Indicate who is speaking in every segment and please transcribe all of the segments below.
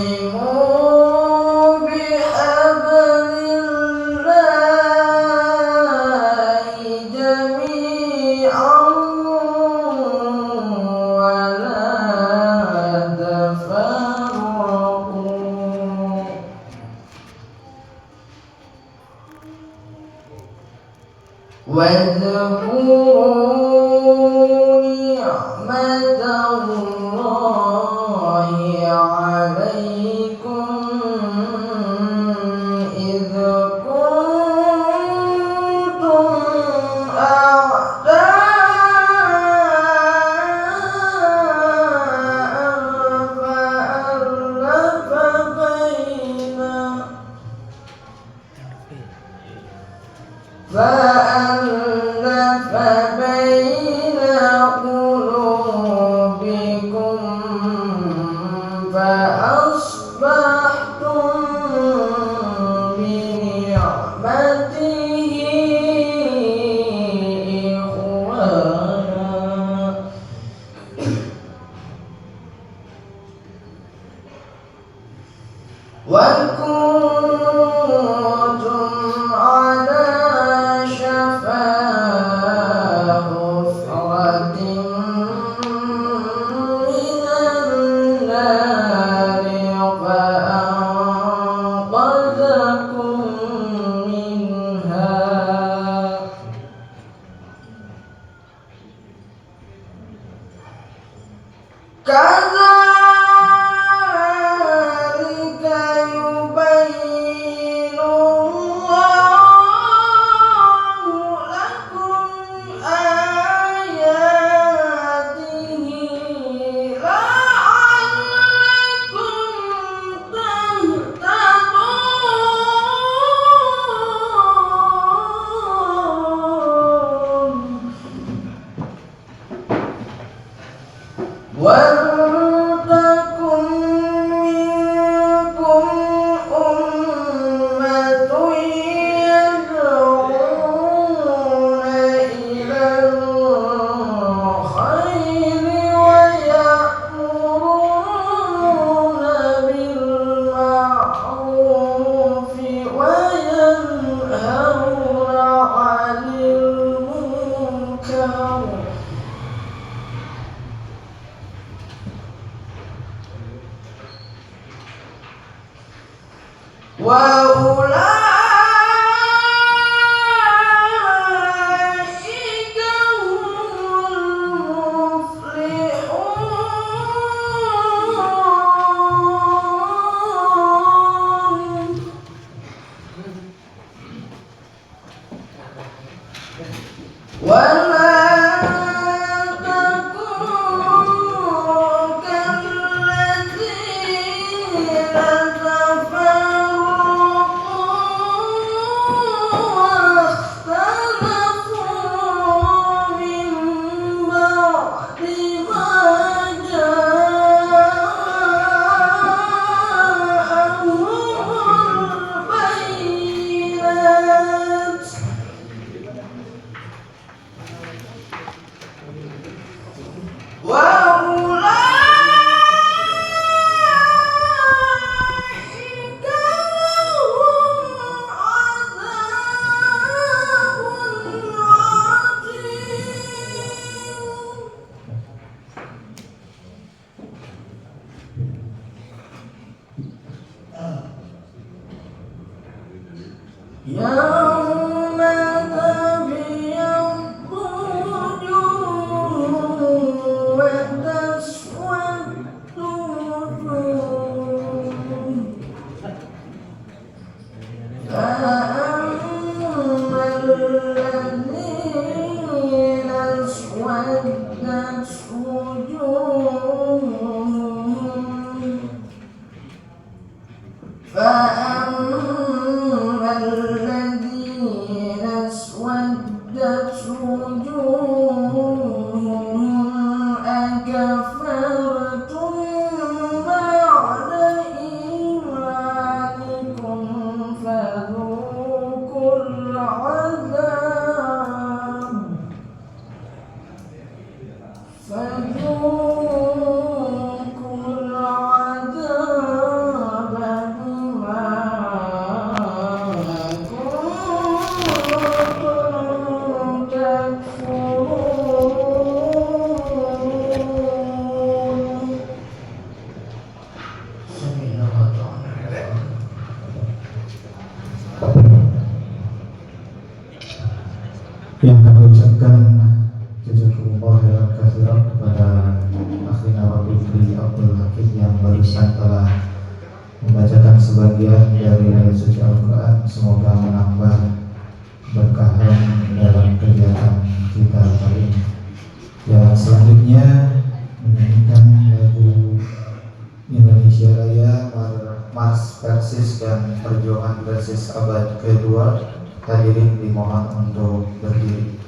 Speaker 1: واعتصموا بحبل الله جميعا ولا تفرقوا واذكروا نعمة الله عليكم إذ كنتم أعداء فألف بين قلوبكم فأصبحتم بنعمته إخوانا وكنتم على شفا حفرة من النار فأنقذكم منها كذلك يبين الله لكم آياته لعلكم تهتدون ولتكن منكم أمة يدعون إلى الخير ويأمرون بالمعروف وينهون عن المنكر وأولئك هم المفلحون ولا تكونوا كالذين واختلفوا من بعد ما جاءهم البينات وأولئك لهم عذاب عظيم يوم تبيض وجوه وتسود وجوه فأما الذين اسودت وجوههم فأما الذين اسودت وجوههم أكفرتم بعد إيمانكم فذوقوا العذاب فذوقوا العذاب
Speaker 2: Fikri Abdul Hakim yang barusan telah membacakan sebagian dari ayat suci Al-Quran. Semoga menambah berkahan dalam kegiatan kita kali ini. Yang selanjutnya menyanyikan lagu Indonesia Raya Mars Persis dan Perjuangan Persis abad kedua. Hadirin dimohon untuk berdiri.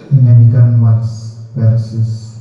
Speaker 2: Menyanyikan Mars Persis.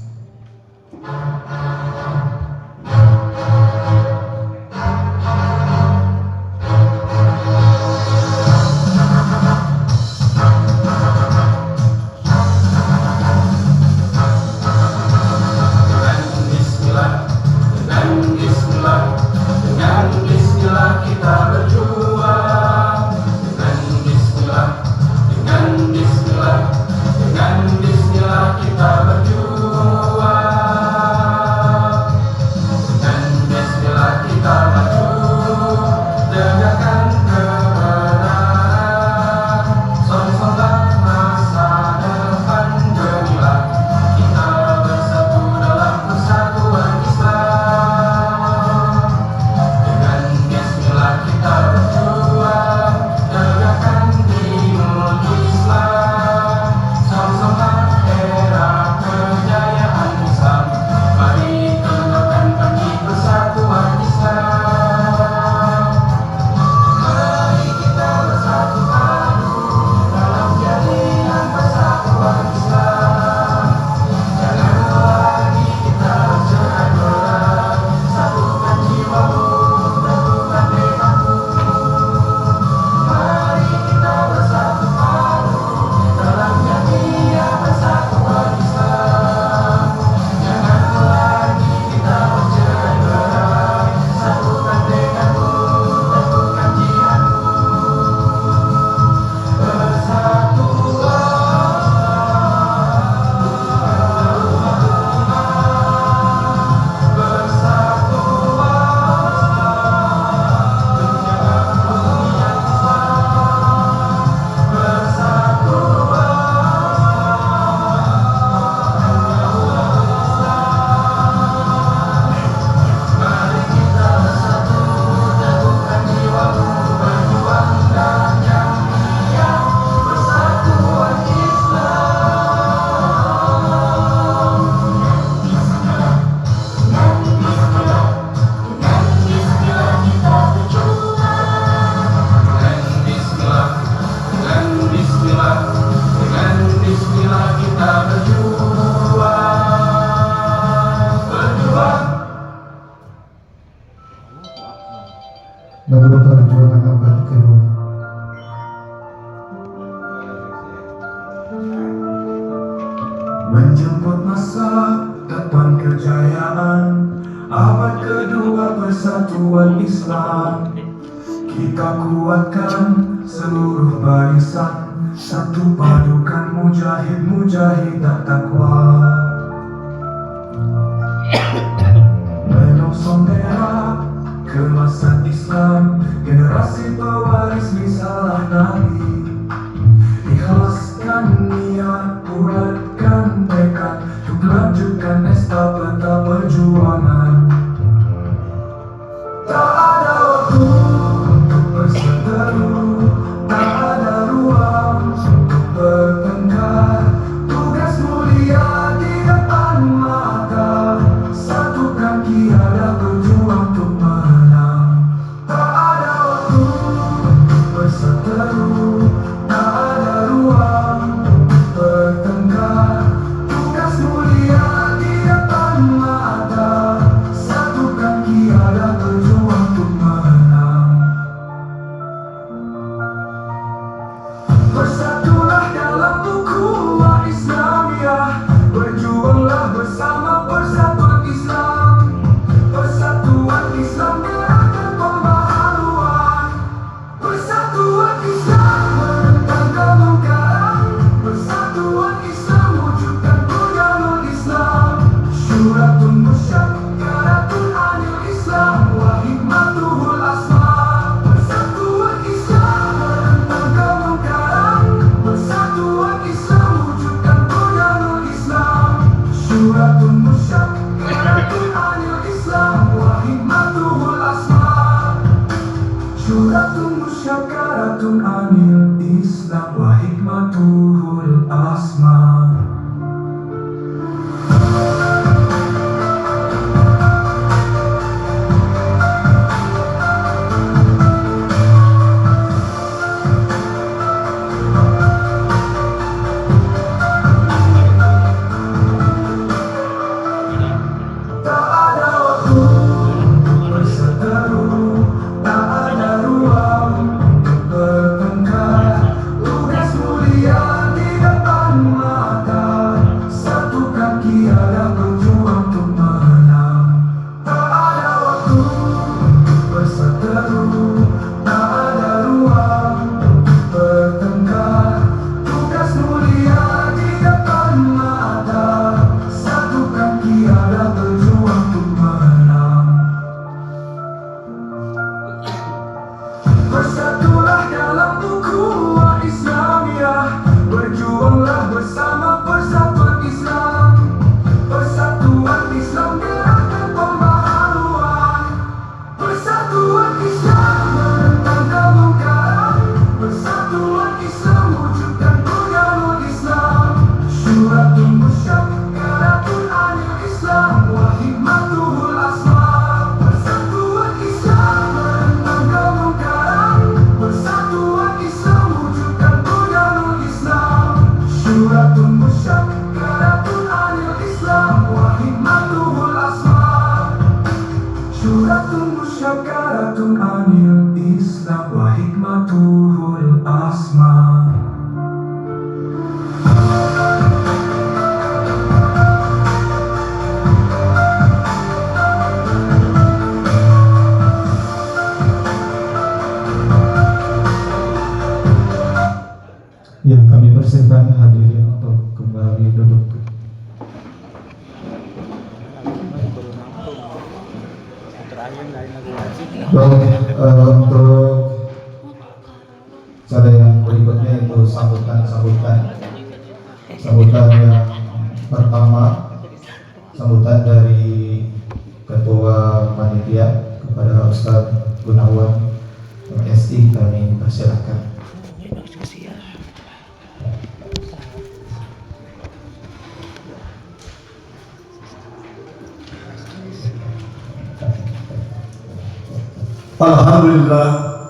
Speaker 2: Lagu Perjuangan abad kedua.
Speaker 3: Menjemput masa depan kejayaan. persatuan Islam. Kita kuatkan seluruh barisan, satu padukan mujahid dan takwa. Menyongsong era kemasan Islam, generasi pewaris risalah Nabi. Ikhlaskan niat, bulatkan tekad, untuk lanjutkan estafeta perjuangan. Tak ada waktu untuk berseteru, tak ada ruang untuk bertengkar. Tugas mulia di depan mata, satukan kiara berjuang untuk menang. Tak ada waktu untuk berseteru, tak ada ruang untuk bertengkar. Tugas mulia di depan mata, satukan kiara berjuang untuk menang. Bersatulah dalam ukhuwah Islamiyah, berjuanglah bersama persatuan Islam. Persatuan Islam gerakan pembaharuan, persatuan Islam menentang kemungkaran, persatuan Islam wujudkan Bunyanul Islam. Syuratun Musyakkaratun Anil Islam wa hikmatuhul asma. Persatuan Islam menentang kemungkaran, persatuan Islam wujudkan Bunyanul Islam. Syuratun Musyakkaratun Anil Islam wa hikmatuhul asma. Syuratun Musyakkaratun Anil Islam wa hikmatuhul asma. Tak ada waktu untuk berseteru, tak ada ruang untuk bertengkar. Tugas mulia di depan mata, satukan kiara berjuang untuk menang. Tak ada waktu untuk berseteru, tak ada ruang untuk bertengkar. Tugas mulia di depan mata, satukan kiara berjuang untuk menang. Bersatulah dalam ukhuwah Islamiyah, berjuanglah bersama persatuan Islam. Persatuan Islam gerakan pembaharuan, persatuan Islam menentang kemungkaran, persatuan Islam wujudkan Bunyanul Islam. Syuratun Musyakkaratun Anil Islam wa hikmatuhul asma. Persatuan Islam menentang kemungkaran, persatuan Islam wujudkan Bunyanul Islam. Syuratun Musyakkaratun Anil Islam wa hikmatuhul asma. Syuratun Musyakkaratun Anil Islam wa hikmatuhul asma.
Speaker 2: Ya, kami persilahkan hadirin untuk kembali duduk. Baik, untuk acara yang berikutnya itu sambutan yang pertama, sambutan dari Ketua Panitia kepada Ustadz Gunawan MSI, kami persilakan.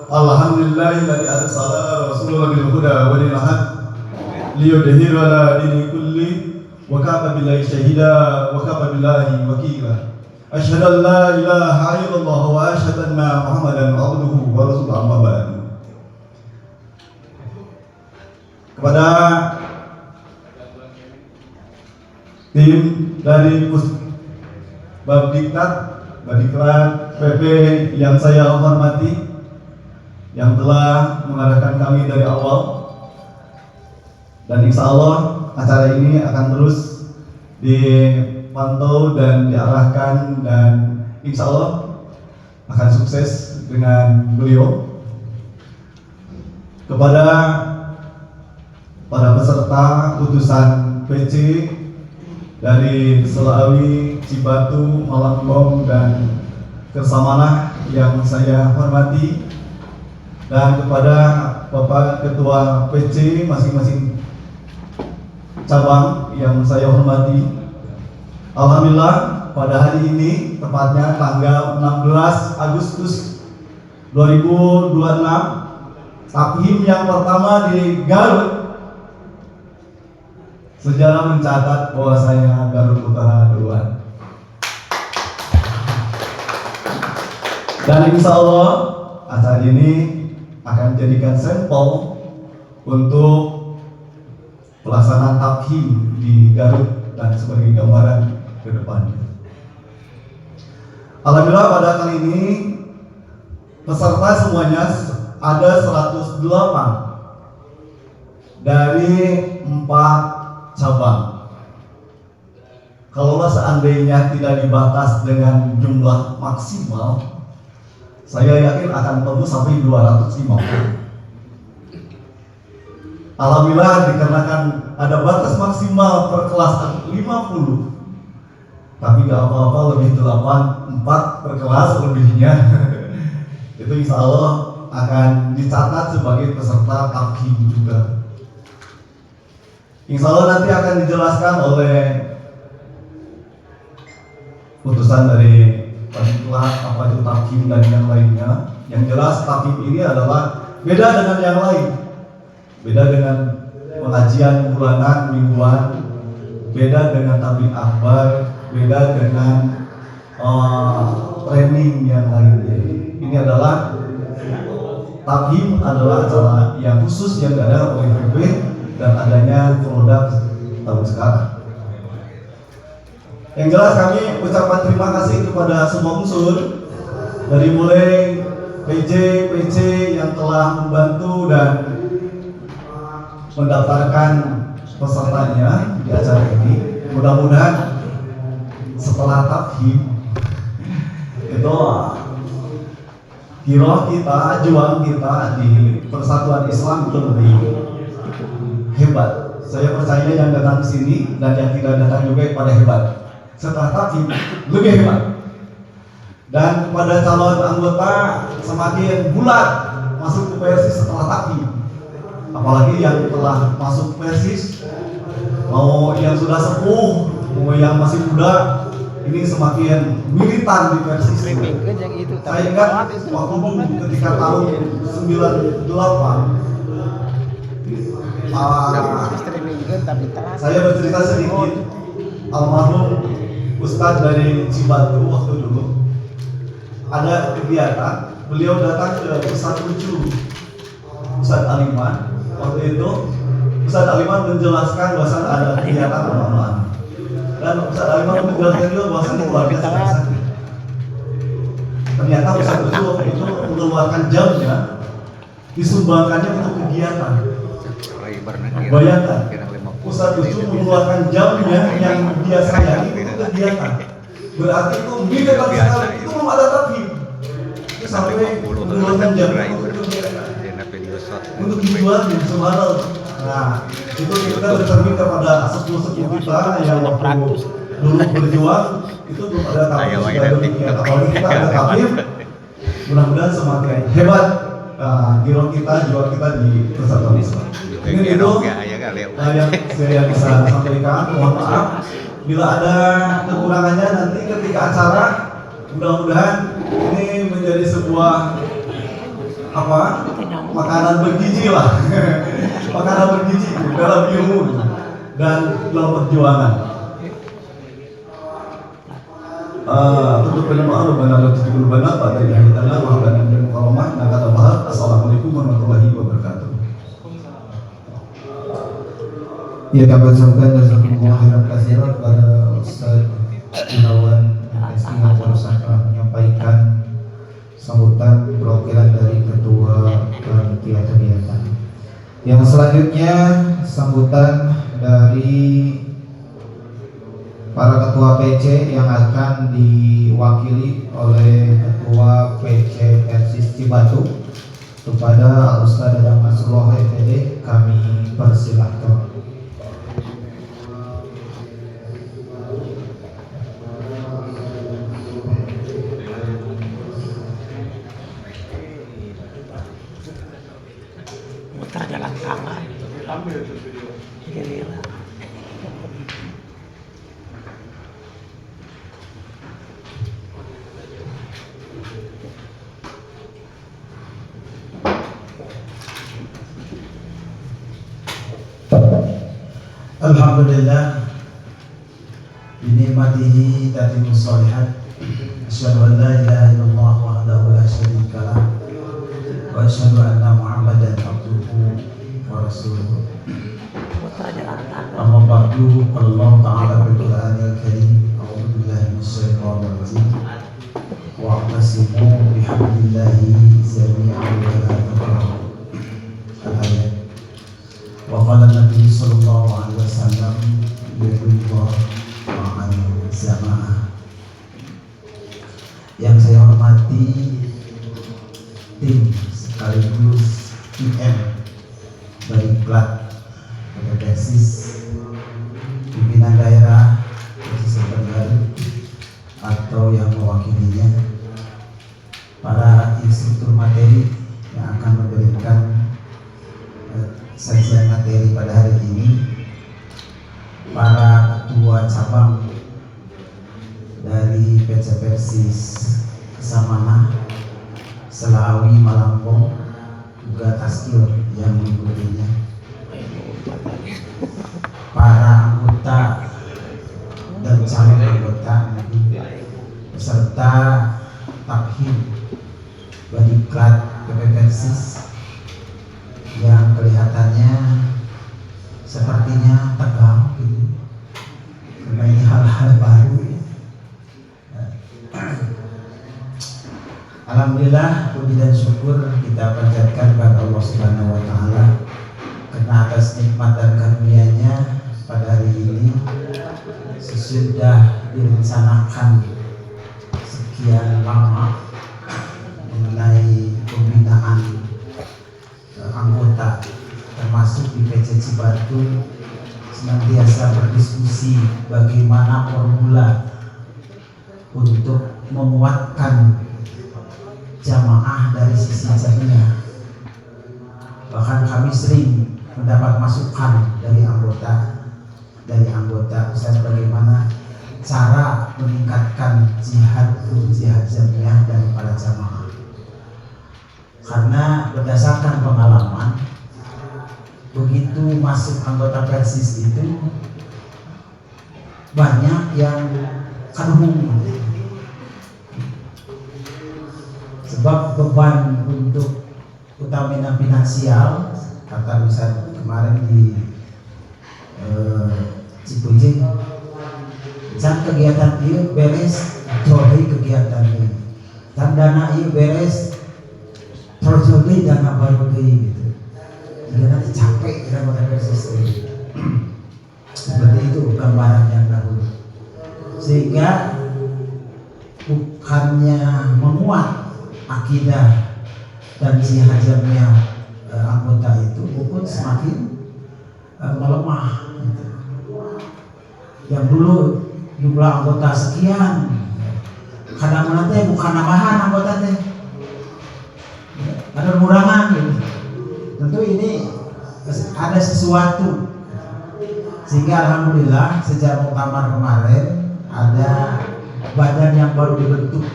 Speaker 4: Alhamdulillahilladzi arsala rasulahu bil huda wa dinil haq liyudhhirahu ala dini kulli wa kafa billahi shahida wa kafa billahi wakila. Asyhadu an la ilaha illallah wa asyhadu anna Muhammadan abduhu wa rasuluhu, amma ba'du. Kepada tim dari Babdiknat, Badiklat, PP yang saya hormati, yang telah mengarahkan kami dari awal, dan insya Allah acara ini akan terus dipantau dan diarahkan, dan insya Allah akan sukses dengan beliau. Kepada para peserta utusan PC dari Selawi, Cibatu, Malangbong, dan Kersamanah yang saya hormati, dan kepada Bapak Ketua PC masing-masing cabang yang saya hormati. Alhamdulillah pada hari ini, tepatnya tanggal 16 Agustus 2026, Taphim yang pertama di Garut, sejarah mencatat bahwasanya Garut Utara duluan. Dan insya Allah acara ini akan dijadikan sampel untuk pelaksanaan Taphim di Garut dan sebagai gambaran ke depannya. Alhamdulillah pada kali ini peserta semuanya ada 108 dari 4 cabang. Kalau seandainya tidak dibatas dengan jumlah maksimal, saya yakin akan tembus sampai 250. Alhamdulillah dikarenakan ada batas maksimal per kelas 50, tapi gak apa-apa, lebih 4 per kelas lebihnya. Itu insya Allah akan dicatat sebagai peserta Taphim juga. Insya Allah nanti akan dijelaskan oleh putusan dari panitia apa itu Taphim dan yang lainnya. Yang jelas Taphim ini adalah beda dengan yang lain, beda dengan pengajian bulanan, mingguan, beda dengan tabligh akbar, beda dengan training yang lainnya. Ini adalah Taphim adalah acara yang khusus yang ada oleh PP dan adanya produk tahun sekarang. Yang jelas kami ucapkan terima kasih kepada semua unsur, dari mulai PC yang telah membantu dan mendaftarkan pesertanya di acara ini. Mudah-mudahan setelah Taphim itu giroh kita, juang kita di persatuan Islam itu lebih hebat. Saya percaya yang datang ke sini dan yang tidak datang juga pada hebat. Setelah Taphim lebih hebat. Dan pada calon anggota semakin bulat masuk ke Persis setelah Taphim. Apalagi yang telah masuk Persis, mau yang sudah sepuh, mau yang masih muda, ini semakin militan di Persis. Saya ingat waktu ketika tahun 98, saya bercerita sedikit. Almarhum Ustadz dari Cibatu waktu dulu ada kegiatan, beliau datang ke Ustadz Lucu, Ustadz Aliman. Waktu itu Ustadz Aliman menjelaskan bahwa ada kegiatan amal-amal. Dan Ustadz Aliman menjelaskan juga bahwa luar biasa. Ternyata Ustadz Lucu waktu itu mengeluarkan jamnya, disumbangkannya untuk kegiatan. Bayangkan, Ustadz Lucu mengeluarkan jamnya yang biasanya itu kegiatan. Berarti itu militan sekali. Itu belum ada Taphim. Itu sampai mengeluarkan jam untuk dijual di Semarang. Nah, itu kita bercermin kepada sepuh-sepuh kita yang waktu dulu berjuang itu belum ada Taphim. Apalagi kita ada Taphim, mudah-mudahan semakin hebat giro kita, jiwa kita di persatuan Islam. Ini itu yang saya bisa sampaikan. Mohon maaf bila ada kekurangannya nanti ketika acara. Mudah-mudahan ini menjadi sebuah makanan bergizi lah. Makanan bergizi dalam ilmu dan dalam perjuangan. Untuk berdoa Rabbana la tuzigh qulubana ba'da idh hadaytana wa hab lana min ladunka rahmah innaka antal wahhab. Assalamualaikum warahmatullahi wabarakatuh.
Speaker 2: Ya, kami ucapkan jazakumullah khairan katsiran kepada Ustaz Gunawan yang baru saja menyampaikan Yang selanjutnya sambutan dari para ketua PC yang akan diwakili oleh ketua PC Persis Cibatu. Kepada Ustaz Dadang Nasrullah FD kami persilahkan.
Speaker 5: Putar jalan tangan. Inilah.
Speaker 6: Alhamdulillah binikmatihi tatimmu sholihat. Asyhadu an la ilaha illallah wahdahu la syarika lah wa asyhadu anna Muhammadan abduhu wa rasuluh.
Speaker 5: Putar jalan tangan.
Speaker 6: Amma ba'du, Allah ta'ala bil Qur'anil Karim. A'udzu billahi minasyaitonir rajim. Wa'tasimu bihablillahi jami'an wa la tafarraqu. Al-ayat. Wa qala Nabi sallallahu alaihi wasallam yadullah ma'al jamaah. Yang saya hormati tim sekaligus IM dari plat PPPSIS, pimpinan daerah pesisir Tenggara atau yang mewakilinya, para instruktur materi yang akan memberikan sajian materi pada hari ini, para ketua cabang dari PC Persis Kesamana, Selawi, Malampong, juga Taskil yang mengikutinya, para anggota dan calon anggota beserta takhim Badiklat PP Persis yang kelihatannya sepertinya tegang gitu, karena ini hal-hal baru. Alhamdulillah, puji dan syukur kita panjatkan kepada Allah Subhanahu wa taala karena atas nikmat dan karunia-Nya pada hari ini sesudah direncanakan sekian lama mengenai pembinaan anggota termasuk di PC Cibatu, senantiasa berdiskusi bagaimana formula untuk menguatkan jamaah dari sisi jamiah. Bahkan kami sering mendapat masukan dari anggota misalnya bagaimana cara meningkatkan jihad jamiah dari para jamaah. Karena berdasarkan pengalaman, begitu masuk anggota Persis itu banyak yang kadung, sebab beban untuk utamina finansial, kata Ustaz kemarin di Cipujing, can kegiatan itu beres, jauhi kegiatan ini, dan dana itu beres, terus lagi dana baru lagi gitu. Jadi nanti capek kita pada Persis ini. Seperti itu gambaran yang dahulu. Sehingga bukannya menguat akidah dan jihad jamiah anggota itu, bukan semakin melemah gitu. Yang dulu jumlah anggota sekian, kadang nanti bukan nambahan anggota teh, ada pengurangan gitu. Tentu ini ada sesuatu, sehingga alhamdulillah sejak muktamar kemarin ada badan yang baru dibentuk,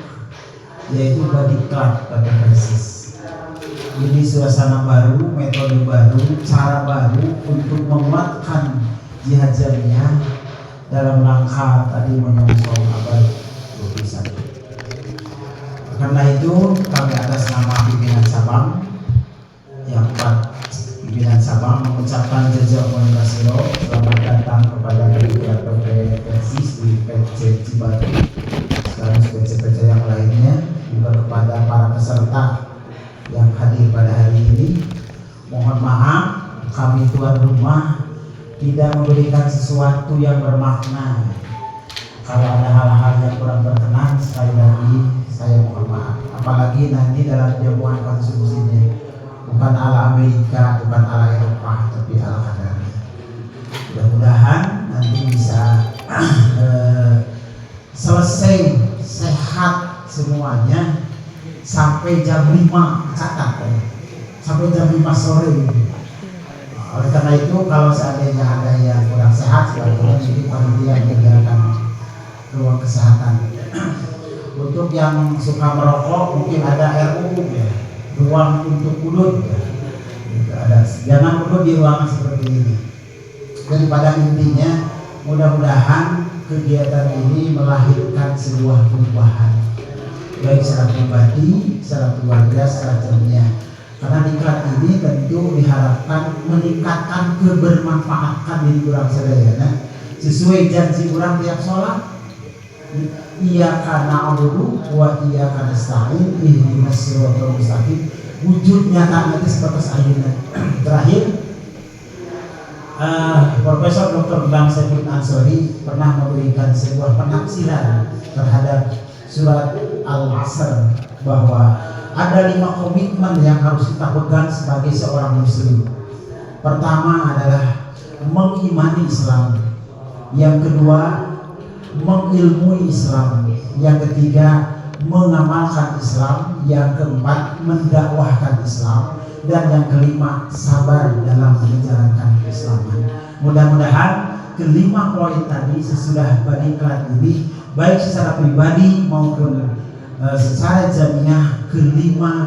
Speaker 6: yaitu Badiklat PP Persis. Ini suasana baru, metode baru, cara baru untuk menguatkan jihad jamiah dalam rangka tadi menyongsong abad 21. Karena itu kami atas nama pimpinan cabang yang 4 pimpinan cabang mengucapkan jazakumullah khairan, selamat datang kepada Badiklat PP Persis di PC Cibatu sekaligus PC-PC yang lainnya, juga kepada para peserta yang hadir pada hari ini. Mohon maaf kami tuan rumah tidak memberikan sesuatu yang bermakna. Kalau ada hal-hal yang kurang berkenan, sekali lagi saya mohon maaf. Apalagi nanti dalam jamuan konsumsinya bukan ala Amerika, bukan ala Eropa, tapi ala kadar. Mudah-mudahan nanti bisa selesai sehat semuanya sampai jam 5, catat sampai jam 5 sore. Oleh karena itu kalau seandainya ada yang kurang sehat, silahkan jadi panitia meninggalkan ruang kesehatan. Untuk yang suka merokok mungkin ada RU ya, ruang untuk udut ya. Ada, jangan udut di ruangan seperti ini. Dan pada intinya mudah-mudahan kegiatan ini melahirkan sebuah perubahan baik secara pribadi, secara keluarga, secara ilmiah. Karena diklat ini tentu diharapkan meningkatkan kebermanfaatan diri orang sadayana sesuai janji orang tiap sholat. Iyyaka na'budu wa iyyaka nasta'in ihdinas siratal mustaqim. Wujud nyata nanti sebatas ayeuna. Terakhir, Profesor Dr. Bang Saiful Ansori pernah memberikan sebuah penafsiran terhadap surat Al-Asr bahwa ada 5 komitmen yang harus kita pegang sebagai seorang muslim. Pertama adalah mengimani Islam. Yang kedua, mengilmui Islam. Yang ketiga, mengamalkan Islam. Yang keempat, mendakwahkan Islam. Dan yang kelima, sabar dalam menjalankan keislaman. Mudah-mudahan kelima poin tadi sesudah Badiklat ini baik secara pribadi maupun secara jamiah kelima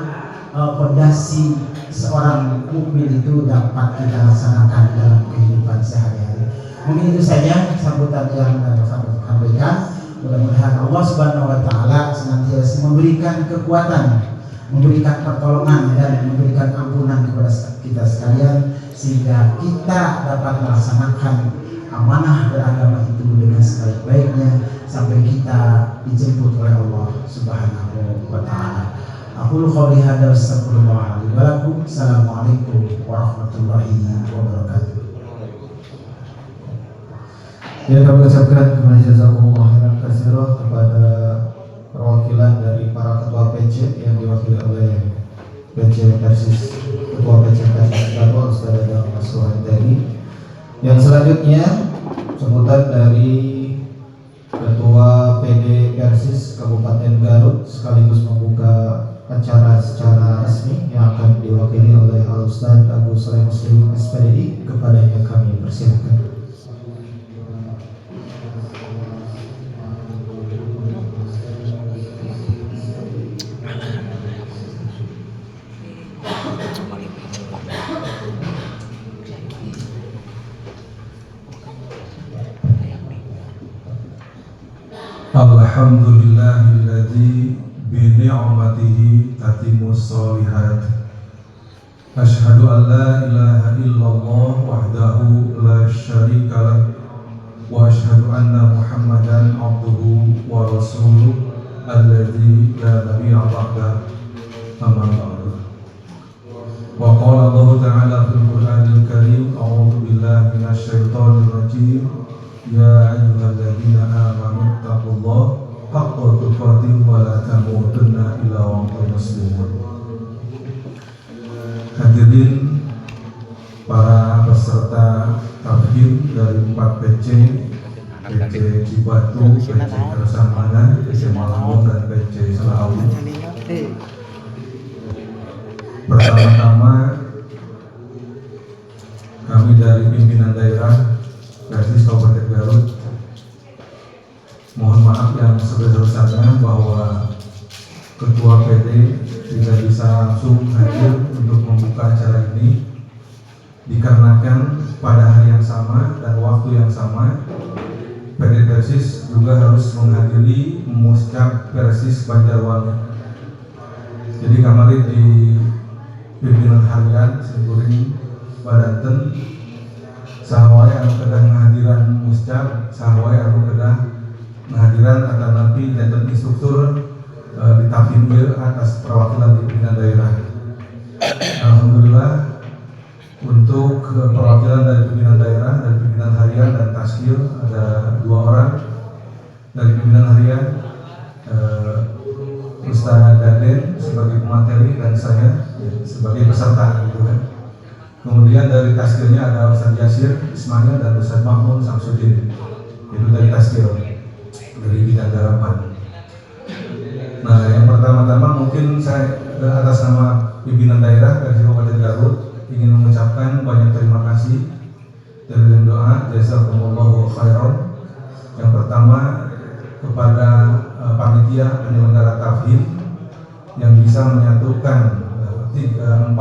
Speaker 6: fondasi seorang mukmin itu dapat kita laksanakan dalam kehidupan sehari-hari. Mungkin itu saja sambutan yang dapat saya sampaikan. Mudah-mudahan Allah Subhanahu wa taala senantiasa memberikan kekuatan, memberikan pertolongan dan memberikan ampunan kepada kita sekalian sehingga kita dapat melaksanakan amanah beragama itu dengan sebaik-baiknya sampai kita dijemput oleh Allah Subhanahu wa taala. Aqulu qouli hadza wa astaghfirullah li wa lakum. Assalamualaikum warahmatullahi wabarakatuh.
Speaker 2: Ya, kami ucapkan jazakumullah khairan katsira kepada perwakilan dari para ketua PC yang diwakili oleh PC Persis, Ketua PC Persis Garut Ustaz Adam Masruhandari. Yang selanjutnya sambutan dari Ketua PD Persis Kabupaten Garut sekaligus membuka acara secara resmi yang akan diwakili oleh Al Ustaz Agus Soleh Muslim SPDI. Kepadanya kami persilakan.
Speaker 3: Alhamdulillahilladzi bi ni'matihi tatimmus sholihat. Asyhadu an la ilaha illallah wahdahu la syarika lah wa asyhadu anna Muhammadan abduhu wa rasuluh alladzi la nabiyya ba'da. Amma ba'du. Wa qala Allah ta'ala fil Qur'anil Karim, a'udzu billahi minasy syaithanir rajim. Ya ayyuhalladzina amanu taqullaha haqqa tuqatih wa la tamutunna illa wa antum muslimun. Hadirin para peserta tafhim dari 4 PC, PC Cibatu, PC Kersamana, PC Malangong dan PC Selawu. Pertama-tama kami dari pimpinan daerah Persis Kabupaten Garut mohon maaf yang sebesar-besarnya bahwa Ketua PD tidak bisa langsung hadir untuk membuka acara ini dikarenakan pada hari yang sama dan waktu yang sama PD Persis juga harus menghadiri Muskap Persis Banjarwangi. Jadi kemarin di pimpinan harian Singkuring Badanten sahwai anu kedah menghadiran Muskap, sahwai anu kedah menghadiran atau nanti jantan instruktur di tafhim atas perwakilan di pimpinan daerah. Alhamdulillah untuk perwakilan dari pimpinan daerah, dari pimpinan harian dan taskil ada 2 orang. Dari pimpinan harian Ustaz Daden sebagai pemateri dan saya sebagai peserta gitu kan. Kemudian dari taskilnya ada Ustaz Yasir Ismail dan Ustaz Mahmud Samsudin, itu dari taskil dari bidang garapan. Nah, yang pertama-tama mungkin saya atas nama pimpinan daerah dari Kabupaten Garut ingin mengucapkan banyak terima kasih dari doa jazakumullahu khairan. Yang pertama kepada panitia penyelenggara tafhim yang bisa menyatukan 4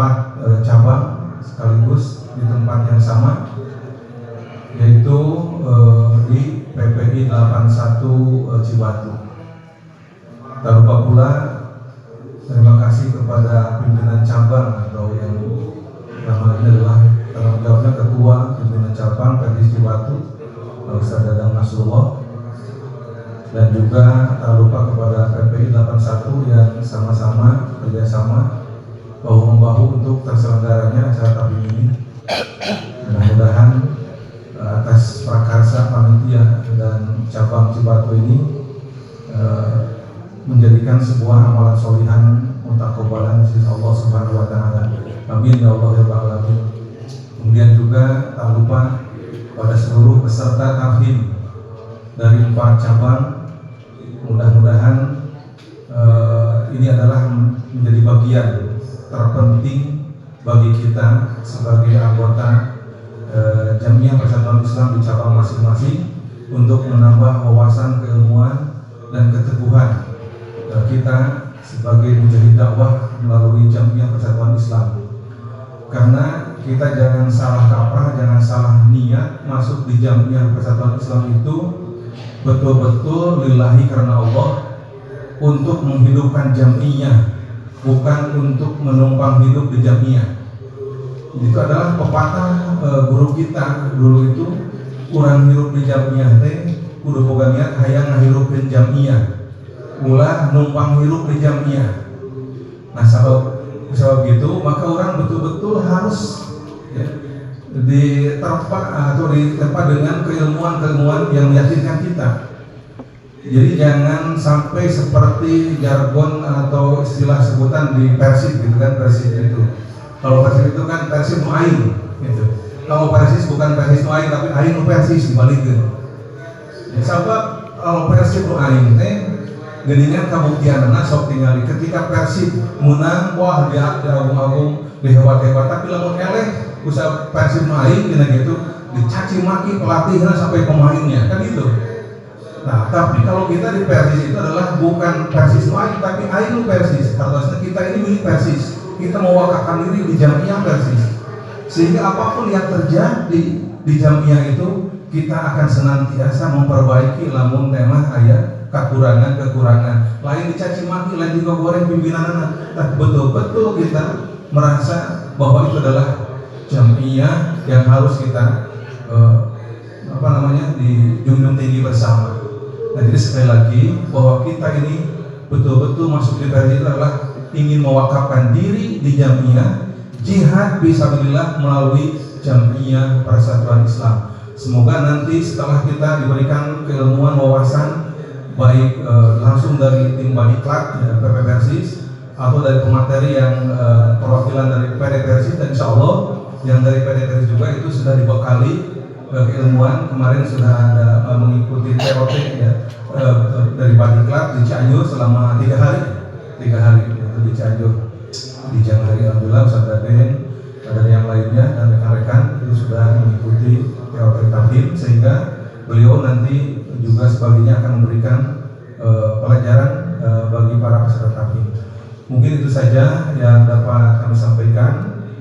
Speaker 3: cabang sekaligus di tempat yang sama, yaitu di PPI 81 Cibatu. Tak lupa pula terima kasih kepada pimpinan cabang atau yang nama ini adalah tanggung jawabnya Ketua Pimpinan Cabang PPI Cibatu, Ustaz Dadang Nasrullah, dan juga tak lupa kepada PPI 81 yang sama-sama kerjasama bahu-membahu untuk terselenggaranya acara tafhim ini. Mudah-mudahan atas prakarsa panitia dan cabang Cibatu ini menjadikan sebuah amalan solihan mutakabbalan sisi Allah Subhanahu wa taala. Amin ya Allah ya rabbal alamin. Kemudian juga tak lupa pada seluruh peserta tafhim dari 4 cabang, mudah-mudahan ini adalah menjadi bagian terpenting bagi kita sebagai anggota Jamiah Persatuan Islam di cabang masing-masing untuk menambah wawasan keilmuan dan keteguhan kita sebagai mujahid dakwah melalui Jamiah Persatuan Islam. Karena kita jangan salah kaprah, jangan salah niat masuk di Jamiah Persatuan Islam itu betul-betul lillahi karena Allah, untuk menghidupkan Jamiah, bukan untuk menumpang hidup di Jamiah. Itu adalah pepatah guru kita dulu itu, kurang hidup di Jamiah teh kudu boga niat hayang ngahirupkeun Jamiah, ulah numpang hidup di Jamiah. Nah, sebab gitu maka orang betul-betul harus ya, diterpa atau diterpa dengan keilmuan-keilmuan yang meyakinkan kita. Jadi jangan sampai seperti jargon atau istilah sebutan di Persib gitu kan, Persib itu. Kalau Persib itu kan Persib nu aing gitu. Kalau Persis bukan Persis nu aing tapi aing nu Persis dibalikeun. Ya, sabab kalau Persib nu aing teh geuningan kabuktianna sok tingali ketika Persib menang, wah dia agung-agung, hebat-hebat, tapi lamun eleh usah Persib nu aing dina gitu dicaci maki pelatihnya sampai pemainnya kan gitu. Nah, tapi kalau kita di Persis itu adalah bukan Persis lain, tapi Ainu Persis. Artinya kita ini milik Persis. Kita mewakafkan diri di Jamiah Persis. Sehingga apapun yang terjadi di Jamiah itu, kita akan senantiasa memperbaiki lamun tema ayat kekurangan-kekurangan. Lain dicaci maki, lain juga goreng pimpinan. Tapi betul-betul kita merasa bahwa itu adalah Jamiah yang harus kita dijunjung tinggi bersama. Nah, jadi sekali lagi bahwa kita ini betul-betul masuk di Persis itu adalah ingin mewakafkan diri di Jamiah jihad fisabilillah melalui Jamiah Persatuan Islam. Semoga nanti setelah kita diberikan keilmuan wawasan baik langsung dari tim Badiklat ya, PP Persis atau dari pemateri yang perwakilan dari PD Persis, dan insya Allah yang dari PD Persis juga itu sudah dibekali keilmuan. Kemarin sudah ada mengikuti TOT ya, dari Badiklat di Cianjur selama 3 hari itu di Cianjur di Januari. Alhamdulillah Ustaz Daden dan yang lainnya dan rekan-rekan itu sudah mengikuti TOT tafhim, sehingga beliau nanti juga sebagainya akan memberikan pelajaran bagi para peserta tafhim. Mungkin itu saja yang dapat kami sampaikan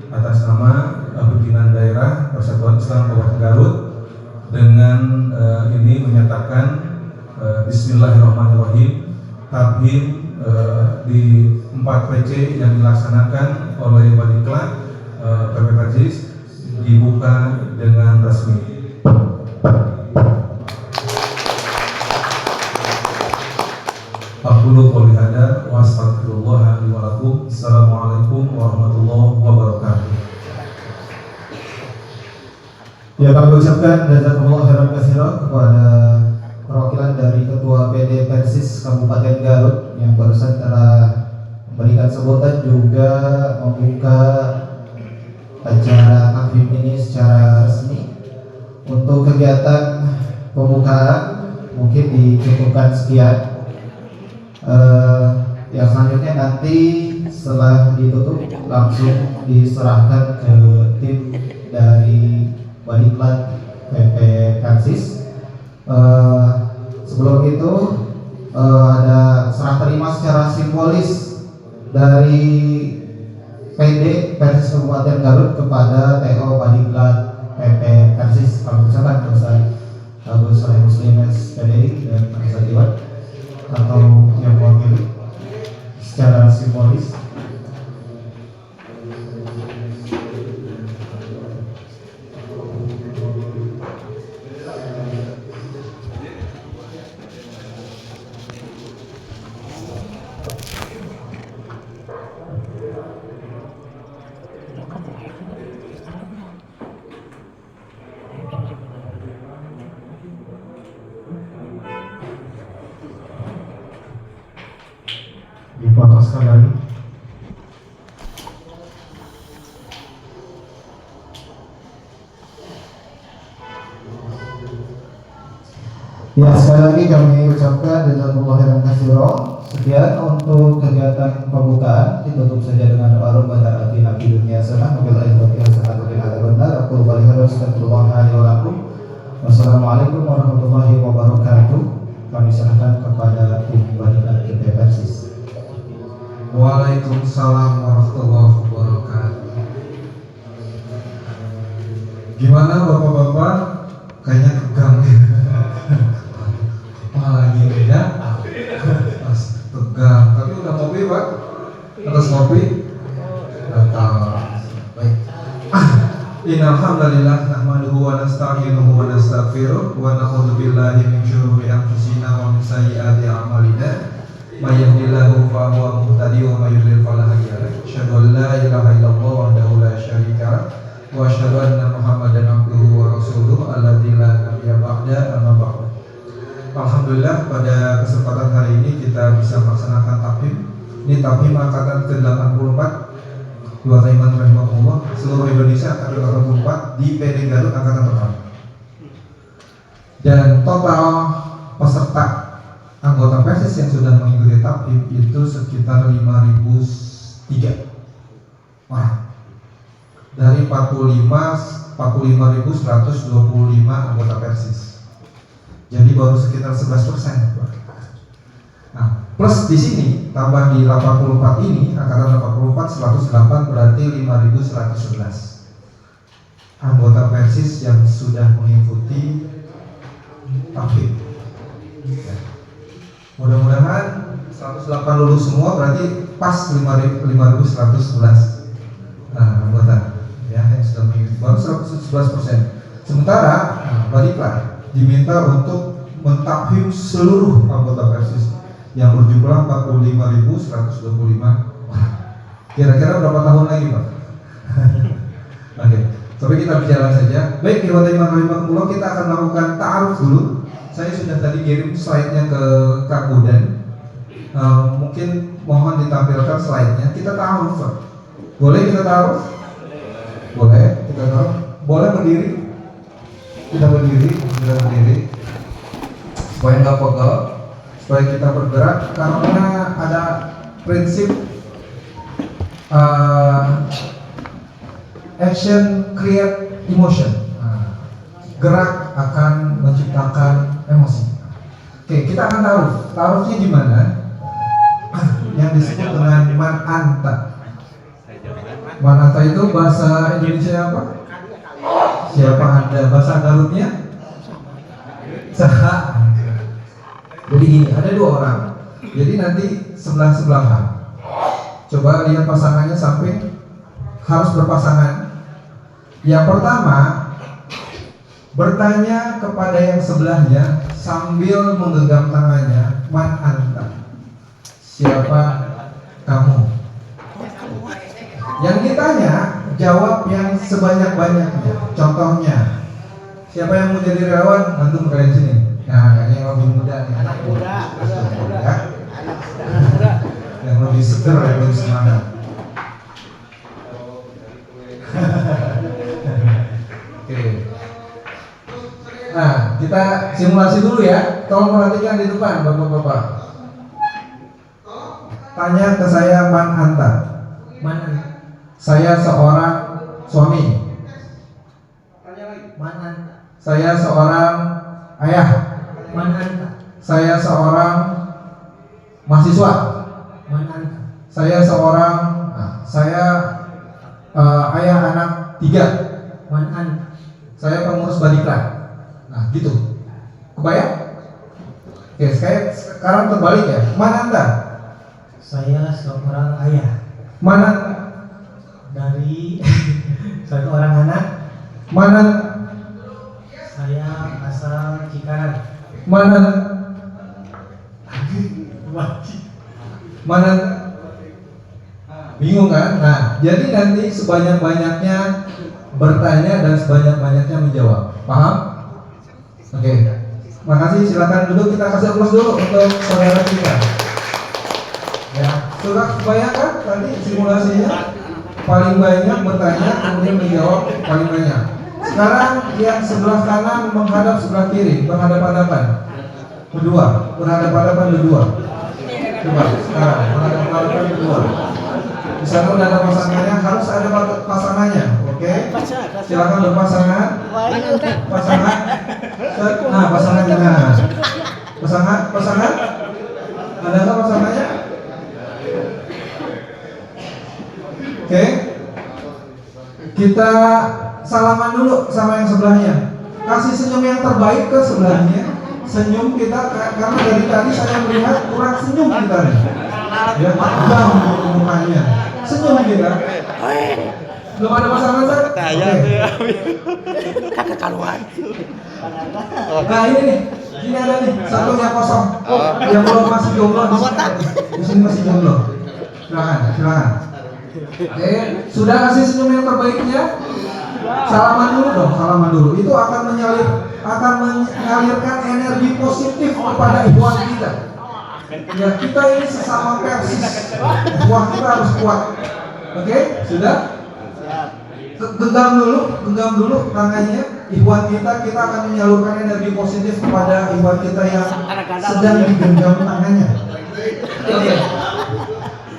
Speaker 3: atas nama pimpinan daerah Persatuan Islam Kabupaten Garut. Dengan ini menyatakan Bismillahirrahmanirrahim, tafhim di 4 PC yang dilaksanakan oleh Badiklat PP Persis dibuka dengan resmi. Aqulu qouli hadza wa astaghfirullah li wa lakum. Assalamualaikum warahmatullahi wabarakatuh.
Speaker 2: Ya, kami ucapkan jazakumullah khairan katsiran kepada perwakilan dari Ketua PD Persis Kabupaten Garut yang barusan telah memberikan sambutan juga membuka acara taklim ini secara resmi. Untuk kegiatan pembukaan mungkin dicukupkan sekian. Yang selanjutnya nanti setelah ditutup langsung diserahkan ke tim dari Badiklat PP Persis. Sebelum itu ada serah terima secara simbolis dari PD Persis Kabupaten Garut kepada TO Badiklat PP Persis. Kami ucapkan Ustaz Agus Saleh Muslim SPDI dan Ustaz Iwan atau yang mewakili secara simbolis. Dipotong sekali lagi. Ya, sekali lagi kami ucapkan jazakumullah khairan katsiran. Sekian untuk kegiatan pembukaan, ditutup saja dengan doa Rabbana atina fid dunya hasanah wa fil akhirati hasanah wa qina adzabannar. Aku balik hadis astaghfirullah li wa lakum. Wassalamualaikum warahmatullahi wabarakatuh. Kami serahkan kepada tim Badiklat PP Persis.
Speaker 3: Waalaikumsalam warahmatullahi wabarakatuh. Gimana bapak-bapak? Kayaknya tegang ya. Malah gini ya. Tegang. Tapi udah kopi pak? Atas kopi? Datang. Baik. Innal hamdalillah nahmaduhu wa nasta'inuhu wa nastaghfiruh wa na'udzu billahi min syururi anfusina wa min sayyiati a'malina. May yahdihillahu fa huwa muhtadi wa may yudlil fala hadiya lahu. Asyhadu an la ilaha illallah wahdahu la syarika lah wa asyhadu anna Muhammadan abduhu wa rasuluh alladzi la nabiyya ba'da amma ba'du. Alhamdulillah pada kesempatan hari ini kita bisa melaksanakan taklim. Ini taklim angkatan ke-84 Dua Taiman rahimahullah seluruh Indonesia angkatan 84 di PD Garut angkatan pertama. Dan total peserta anggota Persis yang sudah mengikuti taklim itu sekitar 5.003 orang dari 45.125 anggota Persis. Jadi baru sekitar 11%. Nah, plus di sini tambah di 84 ini angkatan 84 108 berarti 5.111 anggota Persis yang sudah mengikuti taklim. Mudah-mudahan 108 lulus semua berarti pas 5.111 anggota ya yang sudah mengikuti baru 111%. Sementara Badiklat diminta untuk mentaklim seluruh anggota Persis yang berjumlah 45.125 orang. Kira-kira berapa tahun lagi Pak? Oke, tapi kita bicara saja. Baik, kita akan melakukan ta'aruf dulu. Saya sudah tadi kirim slide-nya ke Kak Budan. Mungkin mohon ditampilkan slide-nya. Kita ta'aruf Pak. Boleh kita ta'aruf? Boleh, kita ta'aruf. Boleh berdiri? Kita berdiri. Supaya nggak pegel, supaya kita bergerak, karena ada prinsip action create emotion. Gerak akan menciptakan emosi. Oke, kita akan taruh. Taruhnya di mana? Yang disebut dengan man anta. Man anta itu bahasa Indonesia apa? Siapa Anda? Bahasa Garutnya? Saha. Jadi gini, ada dua orang. Jadi nanti sebelah-sebelahan. Coba lihat pasangannya sampai harus berpasangan. Yang pertama, bertanya kepada yang sebelahnya sambil menggenggam tangannya, man anta? Siapa kamu? Yang ditanya jawab yang sebanyak-banyaknya. Contohnya,
Speaker 2: Siapa yang mau jadi relawan? Antum kalian sini. Nah, kayaknya yang lebih muda nih. Anak muda. Ya.
Speaker 5: Anak muda.
Speaker 2: Yang lebih seger, yang lebih semangat. Oke. Nah, kita simulasi dulu ya. Tolong perhatikan di depan, bapak-bapak. Tanya ke saya, man anta.
Speaker 6: Man anta.
Speaker 2: Saya seorang suami.
Speaker 6: Man anta.
Speaker 2: Saya seorang ayah.
Speaker 6: Man anta.
Speaker 2: Saya seorang mahasiswa.
Speaker 6: Man anta.
Speaker 2: Saya seorang ayah anak 3.
Speaker 6: Man anta.
Speaker 2: Saya pengurus Badiklat. Nah, gitu. Kebayang? Oke, sekarang terbalik ya. Mana anda?
Speaker 6: Saya seorang ayah
Speaker 2: Mana?
Speaker 6: dari satu orang anak.
Speaker 2: Mana?
Speaker 6: Saya asal Cikarang.
Speaker 2: Mana? Mana? Bingung kan? Nah, jadi nanti sebanyak-banyaknya bertanya dan sebanyak-banyaknya menjawab. Paham? Oke. Makasih, silakan duduk. Kita kasih aplaus dulu untuk saudara kita. Ya, sudah kebayangkan tadi simulasinya paling banyak bertanya kemudian menjawab paling banyak. Sekarang yang sebelah kanan menghadap sebelah kiri, berhadapan-hadapan. Berdua, berhadapan-hadapan berdua. Coba sekarang berhadapan-hadapan berdua. Di sana udah ada pasangannya, harus ada pasangannya, oke? Silakan berpasangan. Pasangan. Nah, pasangannya. Nah. Pasangan. Ada nggak pasangannya? Oke. Kita salaman dulu sama yang sebelahnya. Kasih senyum yang terbaik ke sebelahnya. Senyum kita karena dari tadi saya melihat kurang senyum kita nih. Ya, tegang mukanya. Senyum kita. Belum ada pasangan, Sir? Oke.
Speaker 5: Kakak kaluan.
Speaker 2: Nah, ini nih. Ini ada nih, satu yang kosong. Yang belum masih jomblo di sini masih jomblo. Silakan. Oke, sudah kasih senyum yang terbaiknya. Salaman dulu dong, salaman dulu. Itu akan mengalirkan energi positif kepada ikhwan kita. Ya, kita ini sesama Persis. Ikhwan kita harus kuat. Oke, sudah? Genggam dulu tangannya. Ikhwan kita akan menyalurkan energi positif kepada ikhwan kita yang sedang digenggam tangannya. Oke.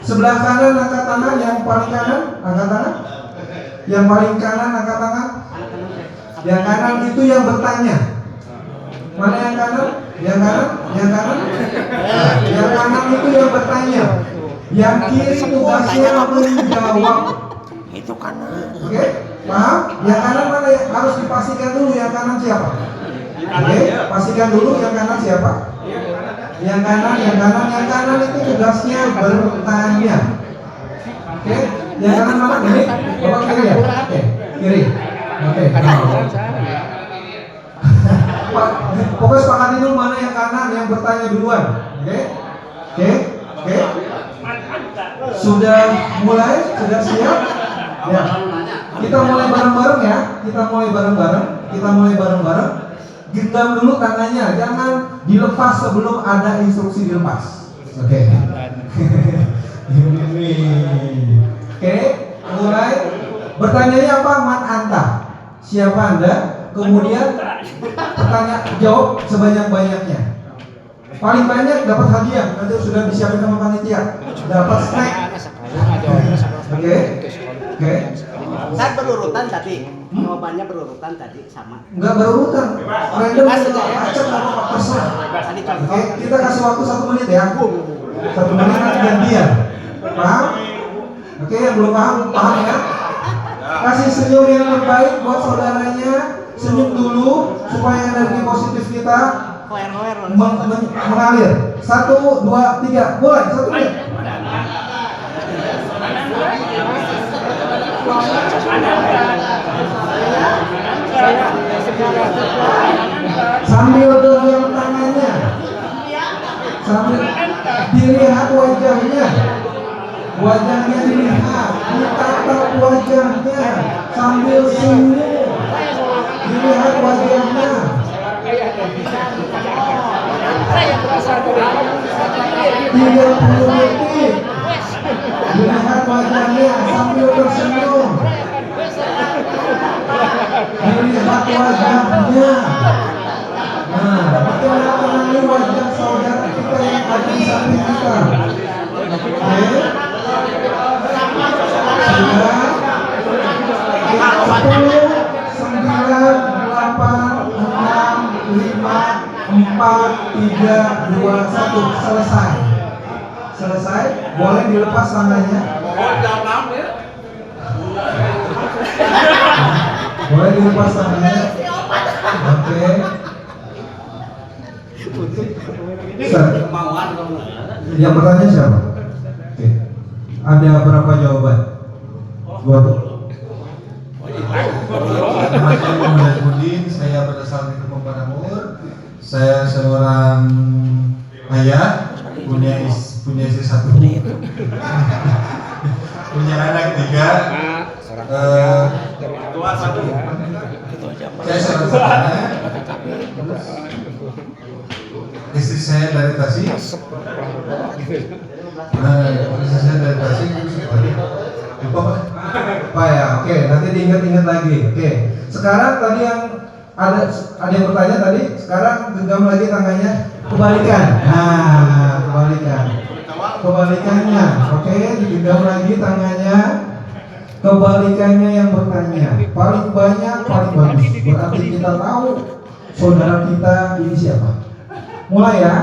Speaker 2: Sebelah kanan angkat tangan, yang paling kanan angkat tangan. Yang paling kanan angkat tangan. Yang kanan itu yang bertanya. Mana yang kanan? Yang kanan? Yang kanan itu yang bertanya. Yang kiri tugasnya menjawab.
Speaker 5: Itu kanan.
Speaker 2: Oke, paham? Yang kanan mana ya? Harus dipastikan dulu yang kanan siapa. Oke, pastikan dulu yang kanan siapa. Yang kanan itu tugasnya bertanya. Oke, yang kanan mana? Ini, bapak kiri ya? Oke, kiri. Oke. Pokoknya sepakati dulu mana yang kanan yang bertanya duluan. Oke. Sudah mulai? Sudah siap? Ya. Kita mulai bareng-bareng ya. Kita mulai bareng-bareng. Genggam dulu tangannya, jangan dilepas sebelum ada instruksi dilepas. Oke. Oke, mulai. Bertanyanya apa? Man anta. Siapa Anda? Kemudian jawab sebanyak-banyaknya. Paling banyak dapat hadiah. Nanti sudah disiapin sama panitia. Dapat snack. Oke.
Speaker 7: Saat berurutan tadi, jawabannya berurutan tadi sama.
Speaker 2: Enggak berurutan. Random macam apa terserah. Oke, kita kasih waktu 1 menit ya. 1 menit nanti gantian. Paham? Oke, yang belum paham ya. Kasih senyum yang terbaik buat saudaranya. Senyum dulu supaya energi positif kita mengalir. 1, 2, 3, mulai. 1 menit. Sambil genggam tangannya, sambil dilihat wajahnya dilihat, ditatap wajahnya sambil senyum. Dilihat wajahnya.
Speaker 5: Saya berasa dari
Speaker 2: 30 detik. Dilihat wajahnya sambil tersenyum. Dilihat wajahnya. Nah, kita mengenali wajah saudara kita yang ada di samping kita. Oke. Sudah. 10, 9, 8, 6, 5, 4, 3, 2, 1. Selesai. Selesai. Boleh dilepas tangannya. Boleh dilepas tangannya. Oke. Yang bertanya siapa? Oke. Ada berapa jawaban? 20.
Speaker 3: Nama saya Muhammad Budin, saya berasal dari Kabupaten Bogor. Saya seorang ayah, punya istri satu, punya anak 3. Saya seorang sarjana. Istri saya dari Tasik. Istri saya dari Tasik. Lupa
Speaker 2: Pak ya, oke, nanti diingat-ingat lagi. Oke. Sekarang tadi yang ada yang bertanya tadi, sekarang genggam lagi tangannya, kebalikan. Nah, kebalikan. Kebalikannya. Oke, digenggam lagi tangannya. Kebalikannya yang bertanya. Paling banyak, paling bagus. Berarti kita tahu saudara kita ini siapa. Mulai ya.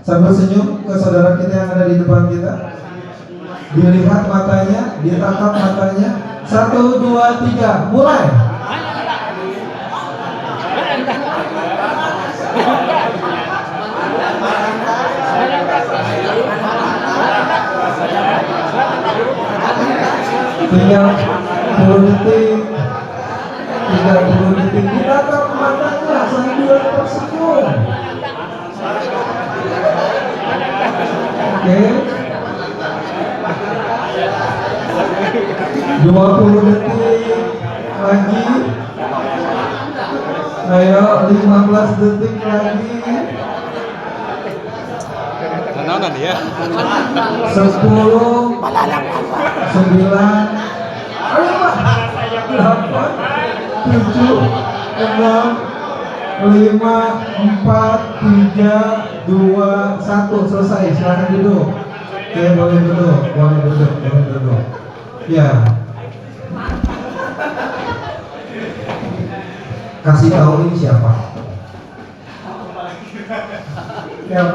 Speaker 2: Sambil senyum ke saudara kita yang ada di depan kita. Dilihat matanya, ditatap matanya. 1, 2, 3, mulai. Tinggal 10 detik. 30 detik. Ditatap matanya sambil tersenyum. Oke. 20 detik lagi. Ayo 15 detik lagi. 10, 9, 8, 7, 6, 5, 4, 3, 2, 1. Selesai. Silakan duduk. Oke, boleh duduk. Boleh duduk. Ya. Kasih tahu ini siapa? Yang